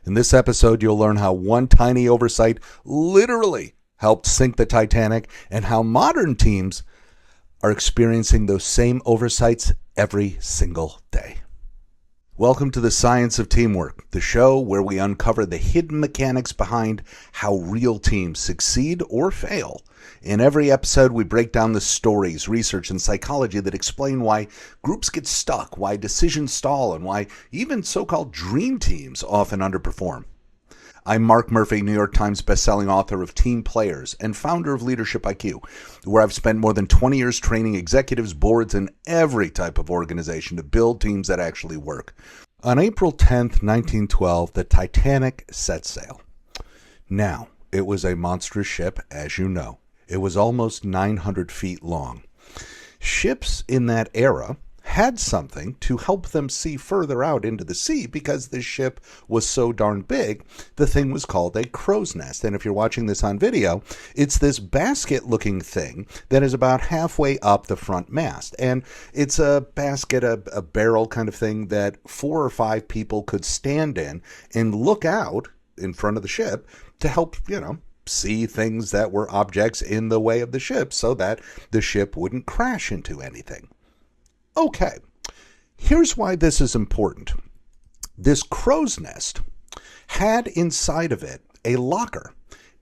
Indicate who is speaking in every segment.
Speaker 1: In this episode, you'll learn how one tiny oversight literally helped sink the Titanic and how modern teams are experiencing those same oversights every single day. Welcome to the Science of Teamwork, the show where we uncover the hidden mechanics behind how real teams succeed or fail. In every episode, we break down the stories, research, and psychology that explain why groups get stuck, why decisions stall, and why even so-called dream teams often underperform. I'm Mark Murphy, New York Times bestselling author of Team Players and founder of Leadership IQ, where I've spent more than 20 years training executives, boards, and every type of organization to build teams that actually work. On April 10th, 1912, the Titanic set sail. Now, it was a monstrous ship, as you know. It was almost 900 feet long. Ships in that era had something to help them see further out into the sea because this ship was so darn big. The thing was called a crow's nest. And if you're watching this on video, it's this basket-looking thing that is about halfway up the front mast. And it's a basket, a barrel kind of thing that 4 or 5 people could stand in and look out in front of the ship to help, see things that were objects in the way of the ship so that the ship wouldn't crash into anything. Okay, here's why this is important. This crow's nest had inside of it a locker.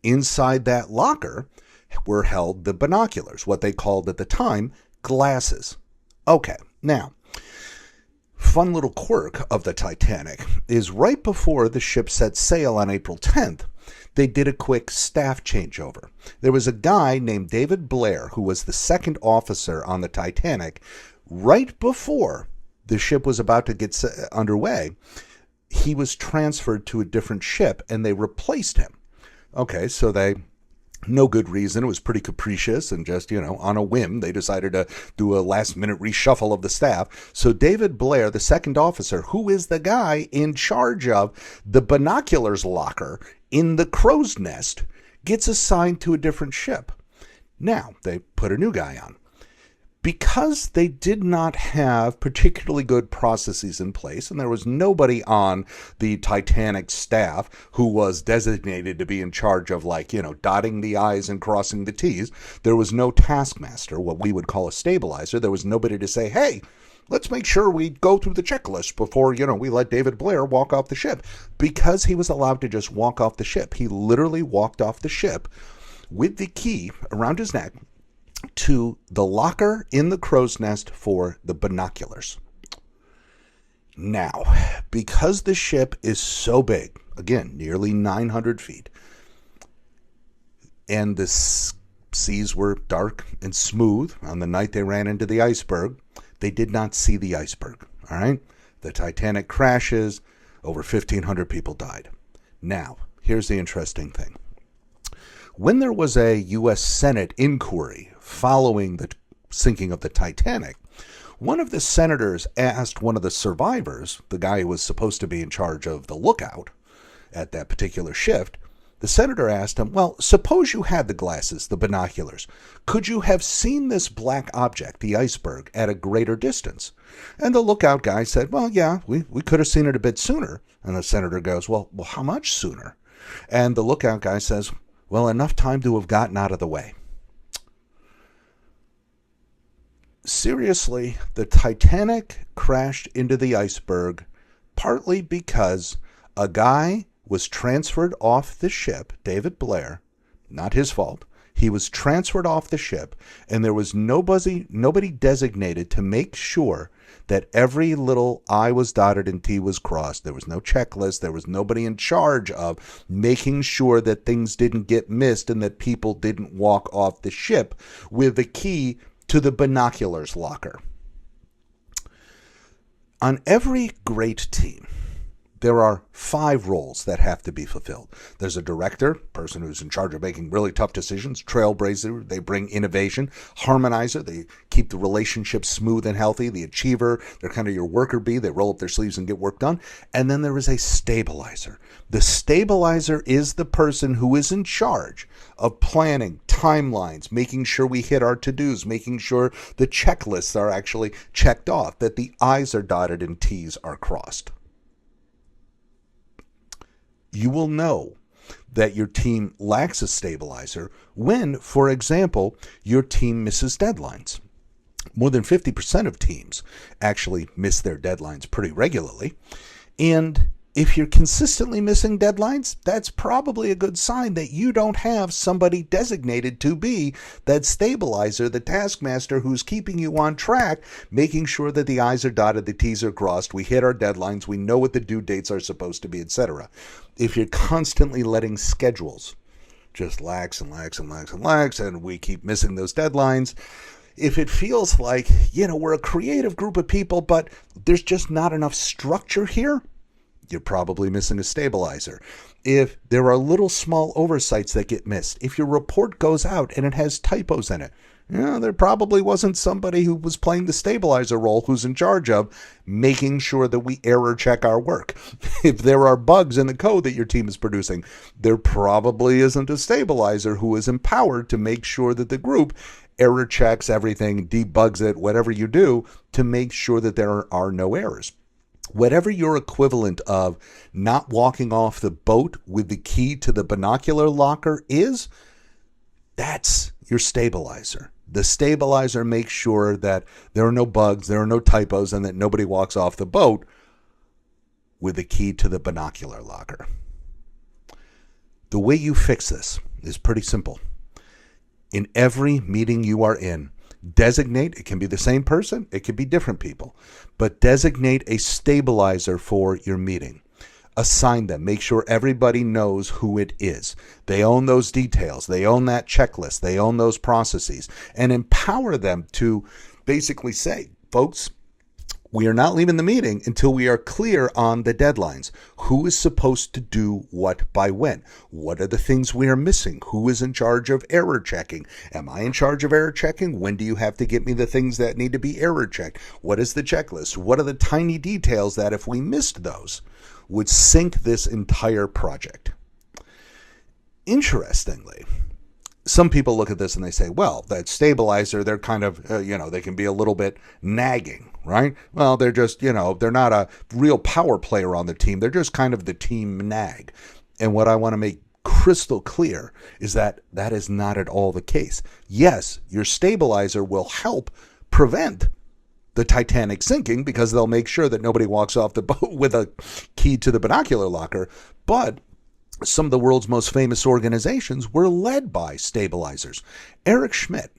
Speaker 1: Inside that locker were held the binoculars, what they called at the time glasses. Okay, now, fun little quirk of the Titanic is right before the ship set sail on April 10th, they did a quick staff changeover. There was a guy named David Blair who was the second officer on the Titanic. Right before the ship was about to get underway, he was transferred to a different ship and they replaced him. Okay, so no good reason. It was pretty capricious and just, on a whim, they decided to do a last-minute reshuffle of the staff. So David Blair, the second officer, who is the guy in charge of the binoculars locker in the crow's nest, gets assigned to a different ship. Now, they put a new guy on. Because they did not have particularly good processes in place, and there was nobody on the Titanic staff who was designated to be in charge of, dotting the I's and crossing the T's. There was no taskmaster, what we would call a stabilizer. There was nobody to say, hey, let's make sure we go through the checklist before, we let David Blair walk off the ship. Because he was allowed to just walk off the ship, he literally walked off the ship with the key around his neck to the locker in the crow's nest for the binoculars. Now, because the ship is so big, again, nearly 900 feet, and the seas were dark and smooth on the night they ran into the iceberg, they did not see the iceberg, all right? The Titanic crashes, over 1,500 people died. Now, here's the interesting thing. When there was a U.S. Senate inquiry following the sinking of the Titanic, one of the senators asked one of the survivors, the guy who was supposed to be in charge of the lookout at that particular shift, the senator asked him, well, suppose you had the glasses, the binoculars. Could you have seen this black object, the iceberg, at a greater distance? And the lookout guy said, well, yeah, we could have seen it a bit sooner. And the senator goes, well, how much sooner? And the lookout guy says, well, enough time to have gotten out of the way. Seriously, the Titanic crashed into the iceberg partly because a guy was transferred off the ship, David Blair, not his fault. He was transferred off the ship, and there was nobody designated to make sure that every little I was dotted and T was crossed. There was no checklist. There was nobody in charge of making sure that things didn't get missed and that people didn't walk off the ship with the key to the binoculars locker. On every great team, there are 5 roles that have to be fulfilled. There's a director, person who's in charge of making really tough decisions, trailblazer, they bring innovation, harmonizer, they keep the relationship smooth and healthy, the achiever, they're kind of your worker bee, they roll up their sleeves and get work done. And then there is a stabilizer. The stabilizer is the person who is in charge of planning, timelines, making sure we hit our to-dos, making sure the checklists are actually checked off, that the I's are dotted and T's are crossed. You will know that your team lacks a stabilizer when, for example, your team misses deadlines. More than 50% of teams actually miss their deadlines pretty regularly. And if you're consistently missing deadlines, that's probably a good sign that you don't have somebody designated to be that stabilizer, the taskmaster who's keeping you on track, making sure that the I's are dotted, the T's are crossed, we hit our deadlines, we know what the due dates are supposed to be, etc. If you're constantly letting schedules just lax and we keep missing those deadlines, if it feels like, we're a creative group of people, but there's just not enough structure here, you're probably missing a stabilizer. If there are little small oversights that get missed, if your report goes out and it has typos in it, there probably wasn't somebody who was playing the stabilizer role who's in charge of making sure that we error check our work. If there are bugs in the code that your team is producing, there probably isn't a stabilizer who is empowered to make sure that the group error checks everything, debugs it, whatever you do, to make sure that there are no errors. Whatever your equivalent of not walking off the boat with the key to the binocular locker is, that's your stabilizer. The stabilizer makes sure that there are no bugs, there are no typos, and that nobody walks off the boat with the key to the binocular locker. The way you fix this is pretty simple. In every meeting you are in, designate, it can be the same person, it could be different people, but designate a stabilizer for your meeting. Assign them. Make sure everybody knows who it is. They own those details. They own that checklist. They own those processes. And empower them to basically say, folks, we are not leaving the meeting until we are clear on the deadlines. Who is supposed to do what by when? What are the things we are missing? Who is in charge of error checking? Am I in charge of error checking? When do you have to get me the things that need to be error checked? What is the checklist? What are the tiny details that if we missed those would sink this entire project? Interestingly, some people look at this and they say, well, that stabilizer, they're kind of, they can be a little bit nagging, right? Well, they're just, they're not a real power player on the team. They're just kind of the team nag. And what I want to make crystal clear is that that is not at all the case. Yes, your stabilizer will help prevent the Titanic sinking because they'll make sure that nobody walks off the boat with a key to the binocular locker, but some of the world's most famous organizations were led by stabilizers. Eric Schmidt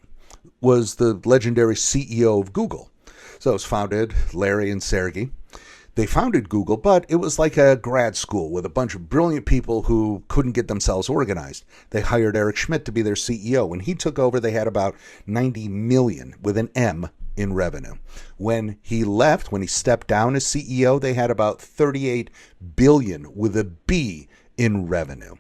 Speaker 1: was the legendary CEO of Google. So it was founded, Larry and Sergey. They founded Google, but it was like a grad school with a bunch of brilliant people who couldn't get themselves organized. They hired Eric Schmidt to be their CEO. When he took over, they had about 90 million with an M in revenue. When he left, when he stepped down as CEO, they had about 38 billion with a B in revenue.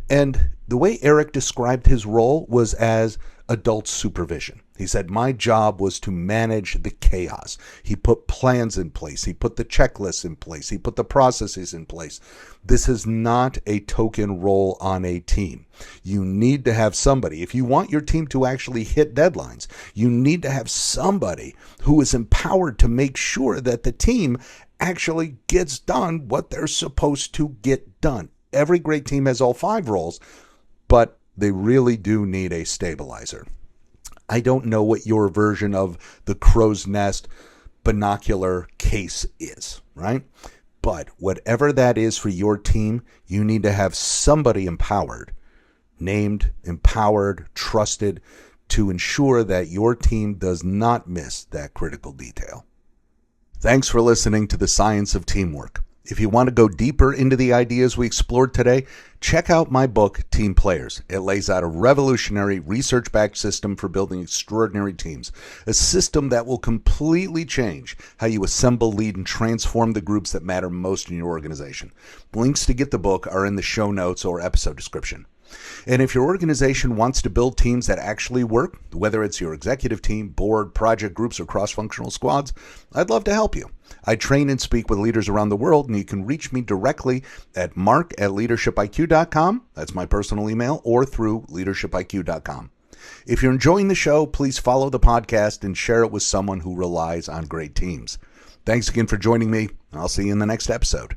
Speaker 1: And the way Eric described his role was as adult supervision. He said, my job was to manage the chaos. He put plans in place. He put the checklists in place. He put the processes in place. This is not a token role on a team. You need to have somebody. If you want your team to actually hit deadlines, you need to have somebody who is empowered to make sure that the team actually gets done what they're supposed to get done. Every great team has all 5 roles, but they really do need a stabilizer. I don't know what your version of the crow's nest binocular case is, right? But whatever that is for your team, you need to have somebody empowered, named, empowered, trusted, to ensure that your team does not miss that critical detail. Thanks for listening to The Science of Teamwork. If you want to go deeper into the ideas we explored today, check out my book, Team Players. It lays out a revolutionary research-backed system for building extraordinary teams, a system that will completely change how you assemble, lead, and transform the groups that matter most in your organization. Links to get the book are in the show notes or episode description. And if your organization wants to build teams that actually work, whether it's your executive team, board, project groups, or cross-functional squads, I'd love to help you. I train and speak with leaders around the world, and you can reach me directly at mark@leadershipiq.com. That's my personal email, or through leadershipiq.com. If you're enjoying the show, please follow the podcast and share it with someone who relies on great teams. Thanks again for joining me. I'll see you in the next episode.